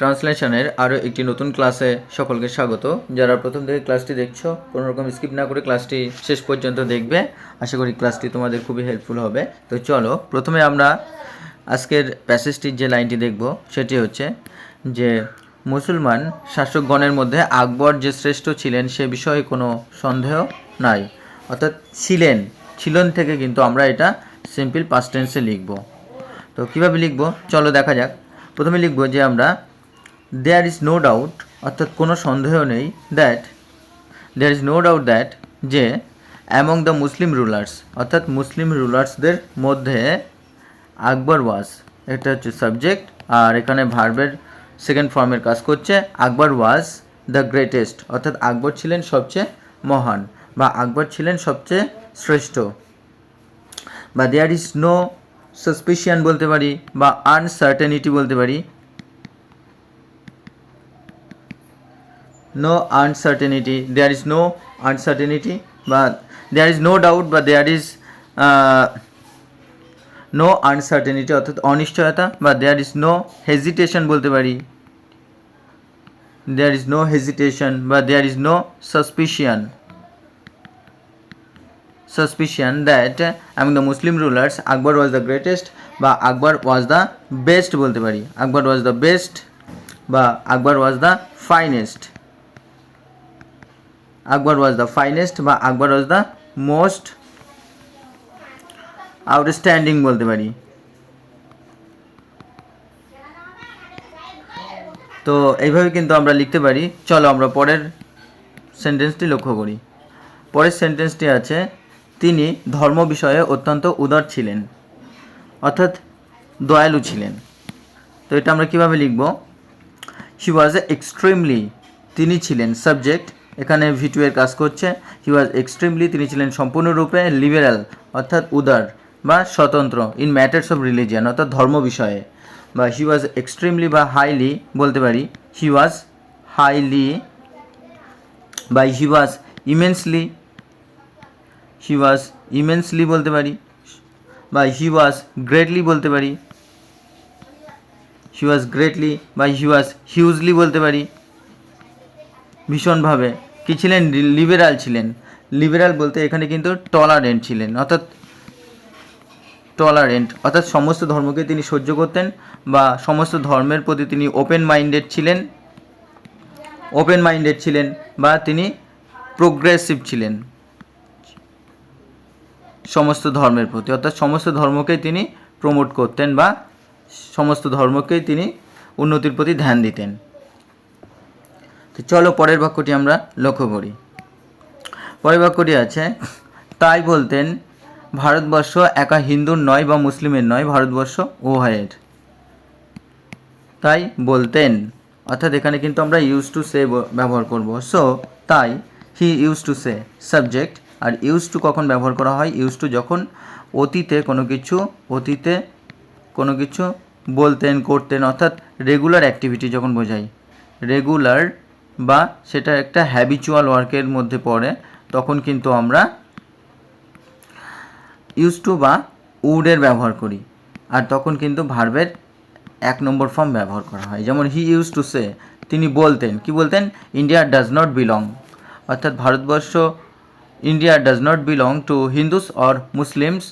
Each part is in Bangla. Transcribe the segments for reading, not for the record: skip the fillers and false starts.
ট্রান্সলেশনের আরও একটি নতুন ক্লাসে সকলকে স্বাগত। যারা প্রথম থেকে ক্লাসটি দেখছো কোনো রকম স্কিপ না করে ক্লাসটি শেষ পর্যন্ত দেখবে। আশা করি ক্লাসটি তোমাদের খুবই হেল্পফুল হবে। তো চলো প্রথমে আমরা আজকের প্যাসেজটির যে লাইনটি দেখব সেটি হচ্ছে যে মুসলমান শাসকগণের মধ্যে আকবর যে শ্রেষ্ঠ ছিলেন সে বিষয়ে কোনো সন্দেহ নাই। অর্থাৎ ছিলেন থেকে কিন্তু আমরা এটা সিম্পল পাস্ট টেন্সে লিখব। তো কীভাবে লিখব চলো দেখা যাক। প্রথমে লিখব যে আমরা দেয়ার ইজ নো ডাউট, অর্থাৎ কোনো সন্দেহ নেই, there is no doubt that যে অ্যামং দ্য মুসলিম রুলার্স, অর্থাৎ মুসলিম রুলার্সদের মধ্যে আকবর ওয়াজ, এটা হচ্ছে সাবজেক্ট আর এখানে ভার্বের সেকেন্ড ফর্মের কাজ করছে। আকবর ওয়াজ দ্য গ্রেটেস্ট, অর্থাৎ আকবর ছিলেন সবচেয়ে মহান বা আকবর ছিলেন সবচেয়ে শ্রেষ্ঠ। বা দেয়ার ইজ নো সাসপিশন বলতে পারি বা আনসার্টেনিটি বলতে পারি। No uncertainty, there is no uncertainty বা দেয়ার ইজ নো ডাউট বা দেয়ার ইজ নো আনসার্টেনিটি অর্থাৎ অনিশ্চয়তা। বা দেয়ার ইজ নো হেজিটেশন বলতে পারি, দেয়ার ইজ নো হেজিটেশন বা there is no suspicion that among the Muslim rulers Akbar was the greatest বা আকবর ওয়াজ দ্য বেস্ট বলতে পারি। আকবর ওয়াজ দ্য বেস্ট বা Akbar was the finest, Akbar was the finest বা Akbar was the most outstanding বলতে পারি। তো এইভাবে কিন্তু আমরা লিখতে পারি। চলো আমরা পরের সেন্টেন্সটি লক্ষ্য করি। পরের সেন্টেন্সটি আছে তিনি ধর্ম বিষয়ে অত্যন্ত উদার ছিলেন, অর্থাৎ দয়ালু ছিলেন। তো এটা আমরা কিভাবে লিখব? হি ওয়াজ এক্সট্রিমলি, তিনি ছিলেন সাবজেক্ট, এখানে V2 এর কাজ করছে। হি ওয়াজ এক্সট্রিমলি, তিনি ছিলেন সম্পূর্ণরূপে লিবারাল, অর্থাৎ উদার বা স্বতন্ত্র ইন ম্যাটার্স অফ রিলিজিয়ান, অর্থাৎ ধর্ম বিষয়ে। বা হি ওয়াজ এক্সট্রিমলি বা হাইলি বলতে পারি। হি ওয়াজ হাইলি বা হি ওয়াজ ইমেন্সলি, হি ওয়াজ ইমেন্সলি বলতে পারি। বা হি ওয়াজ গ্রেটলি বলতে পারি, হি ওয়াজ গ্রেটলি বা হি ওয়াজ হিউজলি বলতে পারি। ভীষণভাবে কী ছিলেন? লিবারাল ছিলেন। লিবারাল বলতে এখানে কিন্তু টলারেন্ট ছিলেন, অর্থাৎ সমস্ত ধর্মকে তিনি সহ্য করতেন বা সমস্ত ধর্মের প্রতি তিনি ওপেন মাইন্ডেড ছিলেন বা তিনি প্রোগ্রেসিভ ছিলেন সমস্ত ধর্মের প্রতি, অর্থাৎ সমস্ত ধর্মকেই তিনি প্রমোট করতেন বা সমস্ত ধর্মকেই তিনি উন্নতির প্রতি ধ্যান দিতেন। তো চলো পরের বাক্যটি আমরা লক্ষ্য করি। পরের বাক্যটি আছে তাই বলতেন ভারতবর্ষ একা হিন্দুর নয় বা মুসলিমের নয়, ভারতবর্ষ উভয়ের। তাই বলতেন, অর্থাৎ এখানে কিন্তু আমরা ইউজ টু সে ব্যবহার করব। সো তাই he use to say subject. আর ইউজ টু কখন ব্যবহার করা হয়? ইউজ টু যখন অতীতে কোনো কিছু বলতেন, করতেন, অর্থাৎ রেগুলার অ্যাক্টিভিটি যখন বোঝাই, রেগুলার বা সেটা একটা হ্যাবিচুয়াল ওয়ার্কের মধ্যে পড়ে, তখন কিন্তু আমরা ইউজ টু বা উডের ব্যবহার করি। আর তখন কিন্তু ভার্বের 1 নম্বর ফর্ম ব্যবহার করা হয়। যেমন হি ইউজ টু সে, তিনি বলতেন, কি বলতেন? ইন্ডিয়া ডাজ নট বিলং, অর্থাৎ ভারতবর্ষ, India does not belong to Hindus or Muslims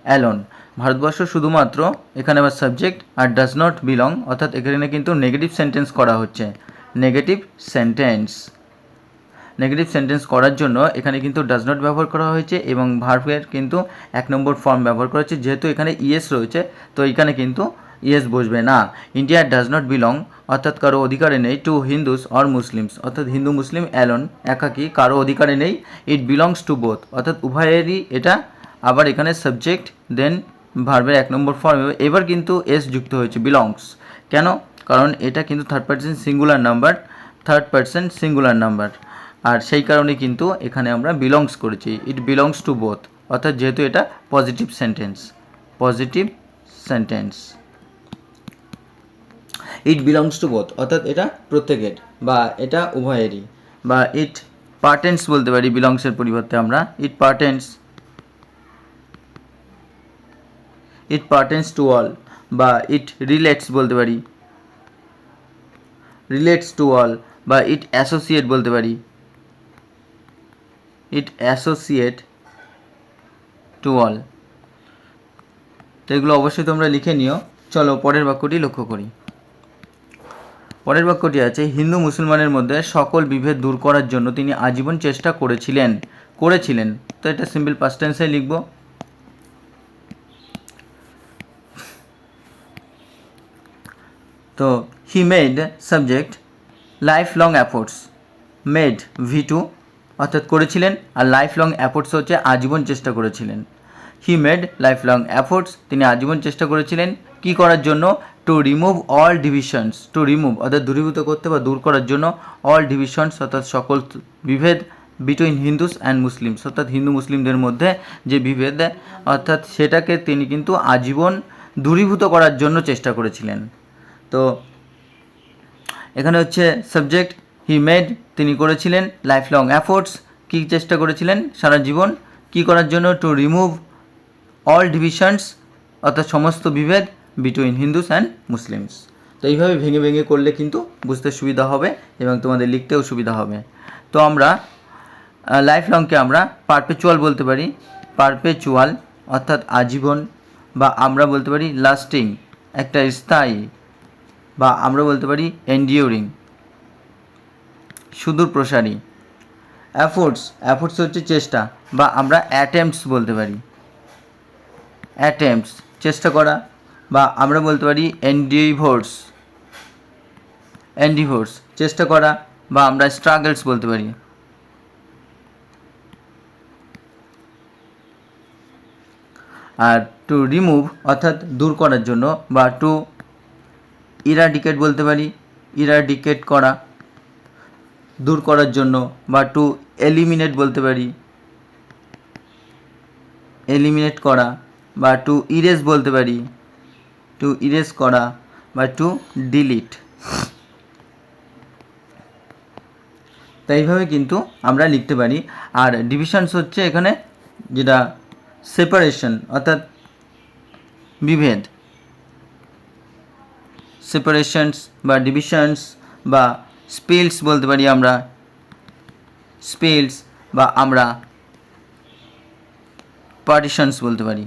alone. ভারতবর্ষ শুধুমাত্র, এখানে আবার সাবজেক্ট, আর ডাজ নট বিলং, অর্থাৎ এখানে কিন্তু নেগেটিভ সেন্টেন্স করা হচ্ছে। নেগেটিভ সেন্টেন্স করার জন্য এখানে কিন্তু ডাজ নট ব্যবহার করা হয়েছে এবং ভার্বের কিন্তু 1 নম্বর ফর্ম ব্যবহার করা হচ্ছে। যেহেতু এখানে ইয়েস রয়েছে তো এখানে কিন্তু ইয়েস বসবে না। ইন্ডিয়া ডাজ নট বিলং, অর্থাৎ কারো অধিকারে নেই, টু হিন্দুস অর মুসলিমস, অর্থাৎ হিন্দু মুসলিম অ্যালোন, একাকি, কারো অধিকারে নেই। ইট বিলংস টু বোথ, অর্থাৎ উভয়েরই এটা। আবার এখানে সাবজেক্ট, দেন ভার্বের 1 নম্বর ফর্ম, এবার কিন্তু এস যুক্ত হয়েছে, বিলংস। কেন? কারণ এটা কিন্তু থার্ড পার্সন সিঙ্গুলার নাম্বার, আর সেই কারণে কিন্তু এখানে আমরা বিলংস করেছি। ইট বিলংস টু বোথ, অর্থাৎ যেহেতু এটা positive sentence. It belongs to both, অর্থাৎ এটা প্রত্যেকের বা এটা উভয়েরই। বা ইট পার্টেন্স বলতে পারি বিলংসের পরিবর্তে আমরা। ইট পার্টেন্স টু অল বা ইট রিলেটস বলতে পারি। রিলেটস টু অল বা ইট অ্যাসোসিয়েট বলতে পারি, ইট অ্যাসোসিয়েট টু অল। তো এগুলো অবশ্যই তোমরা লিখে নিও। চলো পরের বাক্যটি লক্ষ্য করি। পরের বাক্যটি আছে, হিন্দু মুসলমানের মধ্যে সকল বিভেদ দূর করার জন্য তিনি আজীবন চেষ্টা করেছিলেন। তো এটা সিম্পল পাস্ট টেন্সে লিখব। তো he made subject life long efforts, made V2 অর্থাৎ করেছিলেন, আর লাইফ লং এফোর্টস হচ্ছে আজীবন চেষ্টা করেছিলেন। He made life long efforts, তিনি আজীবন চেষ্টা করেছিলেন কি করার জন্য? To remove all divisions, to remove অর্থাৎ দূরীভূত করতে বা দূর করার জন্য, অল ডিভিশনস অর্থাৎ সকল বিভেদ, বিটুইন হিন্দুস অ্যান্ড মুসলিমস অর্থাৎ হিন্দু মুসলিমদের মধ্যে যে বিভেদ অর্থাৎ সেটাকে তিনি কিন্তু আজীবন দূরীভূত করার জন্য চেষ্টা করেছিলেন। তো এখানে হচ্ছে সাবজেক্ট হি মেড, তিনি করেছিলেন, লাইফ লং এফোর্টস কী চেষ্টা করেছিলেন সারা জীবন কী করার জন্য? টু রিমুভ অল ডিভিশনস অর্থাৎ সমস্ত বিভেদ, বিটুইন হিন্দুস অ্যান্ড মুসলিমস। তো এইভাবে ভেঙে ভেঙে করলে কিন্তু বুঝতে সুবিধা হবে এবং তোমাদের লিখতেও সুবিধা হবে। তো আমরা লাইফ লংকে আমরা পারপেচুয়াল বলতে পারি, পারপেচুয়াল অর্থাৎ আজীবন, বা আমরা বলতে পারি লাস্টিং একটা স্থায়ী, বা আমরা বলতে পারি এন্ডিউরিং সুদূর প্রসারী। অ্যাফোর্টস হচ্ছে চেষ্টা, বা আমরা অ্যাটেম্পটস বলতে পারি, অ্যাটেম্পটস চেষ্টা করা, বা আমরা বলতে পারি এন্ডিভোর্স চেষ্টা করা, বা আমরা স্ট্রাগলস বলতে পারি। আর টু রিমুভ অর্থাৎ দূর করার জন্য, বা টু ইরাডিকেট বলতে পারি, ইরাডিকেট করা দূর করার জন্য, বা টু এলিমিনেট বলতে পারি, এলিমিনেট করা, বা টু ইরেজ বলতে পারি, টু ইরেজ করা, বা টু ডিলিট। তাই এইভাবে কিন্তু আমরা লিখতে পারি। আর ডিভিশনস হচ্ছে এখানে যেটা সেপারেশন অর্থাৎ বিভেদ, সেপারেশনস বা ডিভিশনস, বা স্পিলস বলতে পারি আমরা, স্পিলস, বা আমরা পার্টিশনস বলতে পারি,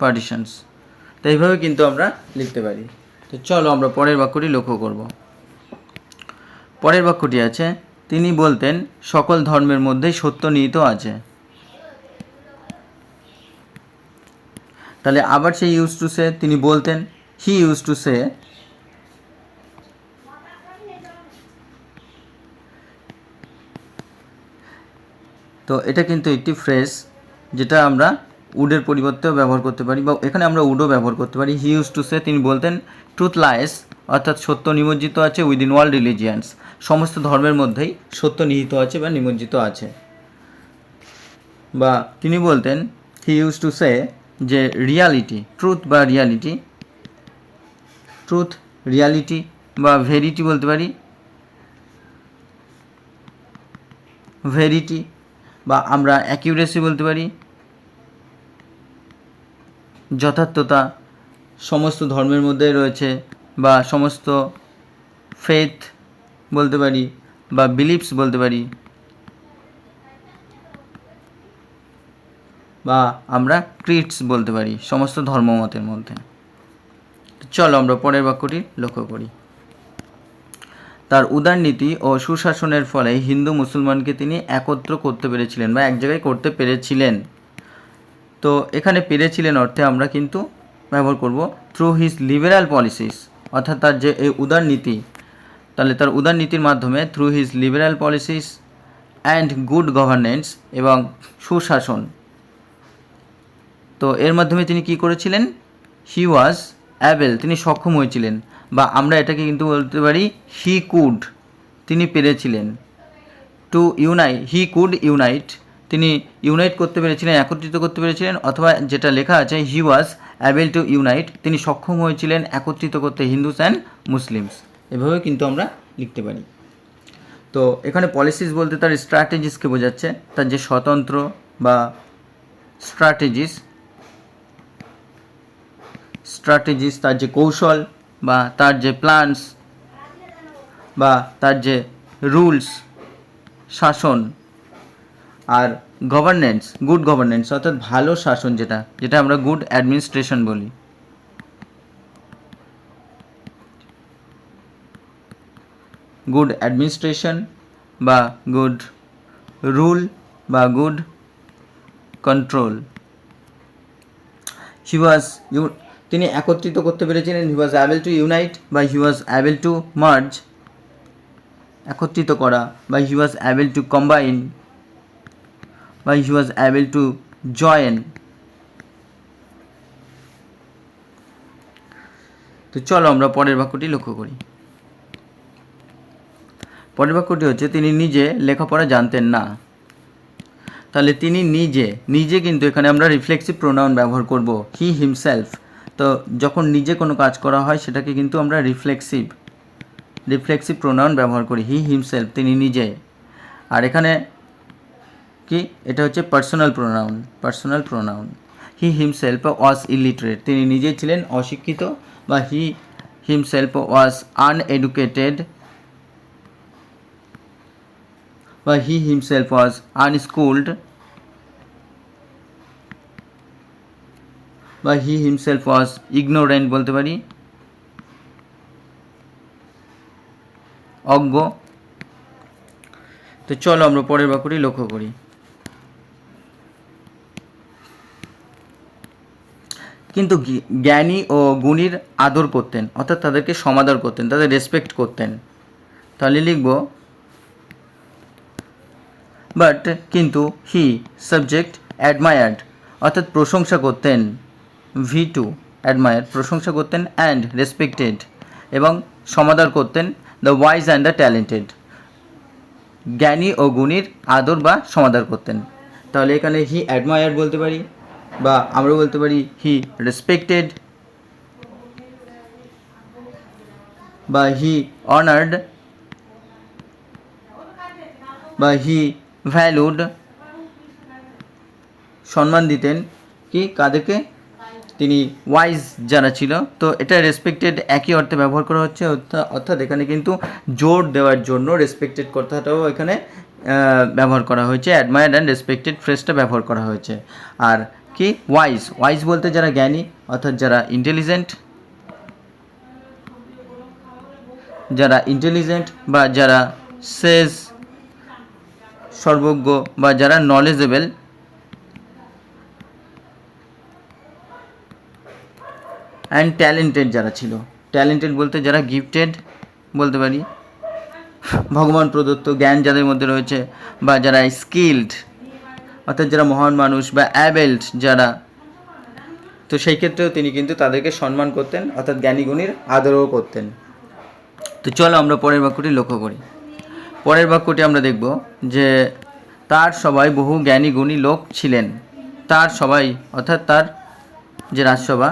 পার্টিশনস। তো এইভাবে কিন্তু আমরা লিখতে পারি। তো চলো আমরা পরের বাক্যটি লক্ষ্য করব। পরের বাক্যটি আছে, তিনি বলতেন সকল ধর্মের মধ্যেই সত্য নিহিত আছে। তাহলে আবার সে ইউজ টু সে, তিনি বলতেন, হি ইউজ টু সে, তো এটা কিন্তু একটি ফ্রেজ যেটা আমরা উডের পরিবর্তেও ব্যবহার করতে পারি, বা এখানে আমরা উডও ব্যবহার করতে পারি। হি ইউজ টু সে, তিনি বলতেন, ট্রুথ লাইস অর্থাৎ সত্য নিমজ্জিত আছে উইদিন অল রিলিজিয়ান্স, সমস্ত ধর্মের মধ্যেই সত্য নিহিত আছে বা নিমজ্জিত আছে। বা তিনি বলতেন, হি ইউজ টু সে, যে রিয়ালিটি, ট্রুথ বা রিয়ালিটি, ট্রুথ রিয়ালিটি বা ভেরিটি বলতে পারি, ভেরিটি, বা আমরা অ্যাকিউরেসি বলতে পারি, যথার্থতা সমস্ত ধর্মের মধ্যে রয়েছে, বা সমস্ত ফেথ বলতে পারি, বা বিলিফস বলতে পারি, বা আমরা ক্রিটস বলতে পারি সমস্ত ধর্মমতের মধ্যে। চলো আমরা পরের বাক্যটি লক্ষ্য করি। তার উদারনীতি ও সুশাসনের ফলে হিন্দু মুসলমানকে তিনি একত্র করতে পেরেছিলেন বা এক জায়গায় করতে পেরেছিলেন। তো এখানে পেরেছিলেন অর্থে আমরা কিন্তু ব্যবহার করব থ্রু হিজ লিবারাল পলিসিস, অর্থাৎ তার যে এই উদারনীতি, তাহলে তার উদারনীতির মাধ্যমে through his liberal policies and good governance এবং সুশাসন। তো এর মাধ্যমে তিনি কি করেছিলেন? হি ওয়াজ অ্যাবেল, তিনি সক্ষম হয়েছিলেন, বা আমরা এটাকে কিন্তু বলতে পারি হি কুড, তিনি পেরেছিলেন। Two unite, he could unite, তিনি ইউনাইট করতে পেরেছিলেন, একত্রিত করতে পেরেছিলেন, অথবা যেটা লেখা আছে হি ওয়াজ অ্যাবেল টু ইউনাইট, তিনি সক্ষম হয়েছিলেন একত্রিত করতে হিন্দুস অ্যান্ড মুসলিমস। এভাবে কিন্তু আমরা লিখতে পারি। তো এখানে পলিসিস বলতে তার স্ট্র্যাটেজিসকে বোঝাচ্ছে, তার যে স্বতন্ত্র বা স্ট্র্যাটেজিস, তার যে কৌশল বা তার যে প্ল্যানস, বা তার যে রুলস, শাসন, আর গভর্নেন্স, গুড গভর্নেন্স অর্থাৎ ভালো শাসন, যেটা আমরা গুড অ্যাডমিনিস্ট্রেশন বলি। গুড অ্যাডমিনিস্ট্রেশন বা গুড রুল বা গুড কন্ট্রোল। তিনি একত্রিত করতে পেরেছিলেন। হি ওয়াজ অ্যাবল টু ইউনাইট বা হি ওয়াজ অ্যাবল টু মার্জ, একত্রিত করা, বা হি ওয়াজ অ্যাবল টু কম্বাইন বা হি ওয়াজ অ্যাবল টু জয়েন। তো চলো আমরা পরের বাক্যটি লক্ষ্য করি। পরের বাক্যটি হচ্ছে তিনি নিজে লেখাপড়া জানতেন না। তাহলে তিনি নিজে কিন্তু এখানে আমরা রিফ্লেক্সিভ প্রোনাউন ব্যবহার করব, হি হিমসেলফ। তো যখন নিজে কোনো কাজ করা হয় সেটাকে কিন্তু আমরা রিফ্লেক্সিভ প্রোনাউন ব্যবহার করি, হি হিমসেলফ, তিনি নিজে। আর এখানে কি, এটা হচ্ছে personal pronoun. He himself was illiterate, তিনি নিজে ছিলেন অশিক্ষিত, বা হি হিমসেলফ ওয়াজ আনএডুকেটেড, বা হি হিমসেলফ ওয়াজ আনস্কুলড, বা হি হিমসেলফ ওয়াজ ইগনোরেন্ট বলতে পারি, অজ্ঞ। তো চলো আমরা পরের বাক্যটি লক্ষ্য করি। কিন্তু জ্ঞানী ও গুণীর আদর করতেন, অর্থাৎ তাদেরকে সমাদর করতেন, তাদের রেসপেক্ট করতেন। তাহলে লিখব বাট কিন্তু হি সাবজেক্ট অ্যাডমায়ার্ড, অর্থাৎ প্রশংসা করতেন, V2 অ্যাডমায়ার, প্রশংসা করতেন, অ্যান্ড রেসপেক্টেড এবং সমাদর করতেন, the wise and the talented, জ্ঞানী ও গুণীর আদর বা সমাদর করতেন। তাহলে এখানে হি অ্যাডমায়ার বলতে পারি, বা আমরা বলতে পারি হি রেসপেক্টেড, বা হি অনার্ড, বা হি ভ্যালুড, সম্মান দিতেন কি কাদেরকে, তিনি ওয়াইজ যারা ছিল। তো এটা রেসপেক্টেড একই অর্থে ব্যবহার করা হচ্ছে, অর্থাৎ এখানে কিন্তু জোর দেওয়ার জন্য রেসপেক্টেড কথাটাও এখানে ব্যবহার করা হয়েছে, অ্যাডমায়ার্ড অ্যান্ড রেসপেক্টেড ফ্রেজটা ব্যবহার করা হয়েছে। আর কি ওয়াইজ বলতে যারা জ্ঞানী, অর্থাৎ যারা ইন্টেলিজেন্ট বা যারা সেজ, সর্বজ্ঞ, বা যারা নলেজেবল, অ্যান্ড ট্যালেন্টেড যারা ছিল, ট্যালেন্টেড বলতে যারা গিফটেড বলতে পারি, ভগবান প্রদত্ত জ্ঞান যাদের মধ্যে রয়েছে, বা যারা স্কিলড অর্থাৎ যারা মহান মানুষ, বা অ্যাবেল্ড যারা। তো সেই ক্ষেত্রেও তিনি কিন্তু তাদেরকে সম্মান করতেন, অর্থাৎ জ্ঞানী গুণীর আদরও করতেন। তো চলো আমরা পরের বাক্যটি লক্ষ্য করি। পরের বাক্যটি আমরা দেখব যে তার সবাই বহু জ্ঞানী গুণী লোক ছিলেন। তার সবাই অর্থাৎ তার যে রাজসভা,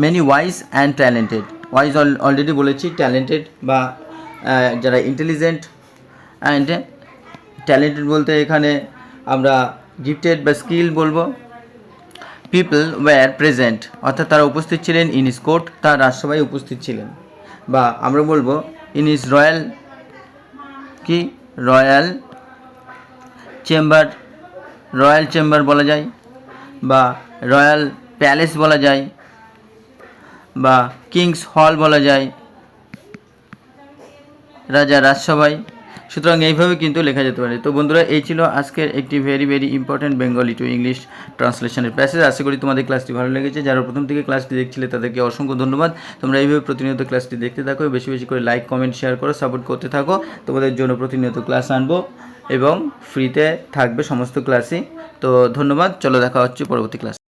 many wise and talented, wise already বলেছি, ট্যালেন্টেড বা যারা ইন্টেলিজেন্ট, অ্যান্ড ট্যালেন্টেড বলতে এখানে আমরা গিফটেড বা স্কিল বলবো। পিপল ওয়্যার প্রেজেন্ট, অর্থাৎ তারা উপস্থিত ছিলেন, ইন হিজ কোর্ট, তার রাজসভায় উপস্থিত ছিলেন, বা আমরা বলবো ইন হিজ রয়্যাল চেম্বার বলা যায়, বা রয়্যাল প্যালেস বলা যায়, বা কিংস হল বলা যায়, রাজা রাজসভায়। সুতরাং এইভাবে কিন্তু লেখা যেতে পারে। তো বন্ধুরা, এই ছিল আজকের একটি very important Bengali to English ট্রান্সলেশনের প্যাসেজ। আশা করি তোমাদের ক্লাসটি ভালো লেগেছে। যারা প্রথম থেকে ক্লাসটি দেখছিলে তাদেরকে অসংখ্য ধন্যবাদ। তোমরা এইভাবে প্রতিনিয়ত ক্লাসটি দেখতে থাকো, বেশি করে লাইক, কমেন্ট, শেয়ার করো, সাপোর্ট করতে থাকো। তোমাদের জন্য প্রতিনিয়ত ক্লাস আনবো এবং ফ্রিতে থাকবে সমস্ত ক্লাসই। তো ধন্যবাদ, চলো দেখা হচ্ছে পরবর্তী ক্লাস।